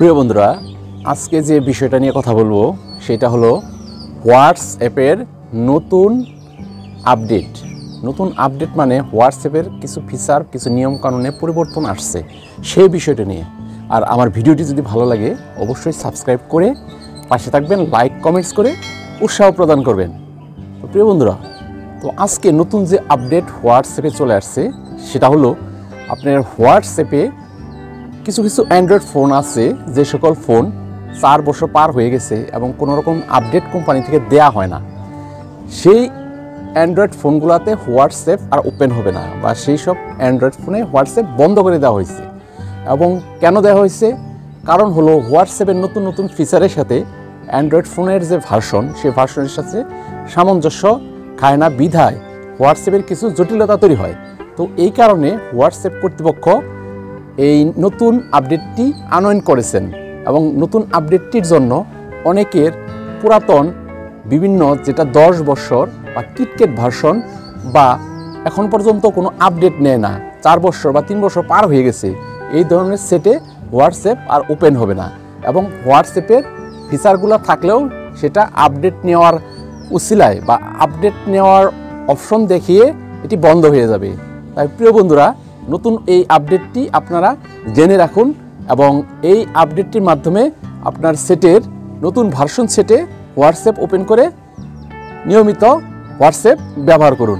প্রিয় বন্ধুরা, আজকে যে বিষয়টা নিয়ে কথা বলবো সেটা হলো হোয়াটসঅ্যাপের নতুন আপডেট। নতুন আপডেট মানে হোয়াটসঅ্যাপের কিছু ফিচার, কিছু নিয়মকানুনে পরিবর্তন আসছে, সেই বিষয়টা নিয়ে। আর আমার ভিডিওটি যদি ভালো লাগে অবশ্যই সাবস্ক্রাইব করে পাশে থাকবেন, লাইক কমেন্টস করে উৎসাহ প্রদান করবেন। তো প্রিয় বন্ধুরা, তো আজকে নতুন যে আপডেট হোয়াটসঅ্যাপে চলে আসছে সেটা হলো আপনার হোয়াটসঅ্যাপে কিছু কিছু অ্যান্ড্রয়েড ফোন আছে যে সকল ফোন 4 বছর পার হয়ে গেছে এবং কোনো রকম আপডেট কোম্পানি থেকে দেয়া হয় না, সেই অ্যান্ড্রয়েড ফোনগুলোতে হোয়াটসঅ্যাপ আর ওপেন হবে না, বা সেই সব অ্যান্ড্রয়েড ফোনে হোয়াটসঅ্যাপ বন্ধ করে দেওয়া হয়েছে। এবং কেন দেওয়া হয়েছে? কারণ হলো হোয়াটসঅ্যাপের নতুন নতুন ফিচারের সাথে অ্যান্ড্রয়েড ফোনের যে ভার্সন, সেই ভার্সনের সাথে সামঞ্জস্য খায় না, বিধায় হোয়াটসঅ্যাপের কিছু জটিলতা তৈরি হয়। তো এই কারণে হোয়াটসঅ্যাপ কর্তৃপক্ষ এই নতুন আপডেটটি আনয়ন করেছেন এবং নতুন আপডেটটির জন্য অনেকের পুরাতন বিভিন্ন যেটা 10 বছর বা কিটকেট ভার্সন বা এখন পর্যন্ত কোনো আপডেট নেয় না, 4 বছর বা 3 বছর পার হয়ে গেছে, এই ধরনের সেটে হোয়াটসঅ্যাপ আর ওপেন হবে না। এবং হোয়াটসঅ্যাপের ফিচারগুলো থাকলেও সেটা আপডেট নেওয়ার উসিলায় বা আপডেট নেওয়ার অপশন দেখিয়ে এটি বন্ধ হয়ে যাবে। তাই প্রিয় বন্ধুরা, নতুন এই আপডেটটি আপনারা জেনে রাখুন এবং এই আপডেটটির মাধ্যমে আপনার সেটের নতুন ভার্সন সেটে হোয়াটসঅ্যাপ ওপেন করে নিয়মিত হোয়াটসঅ্যাপ ব্যবহার করুন।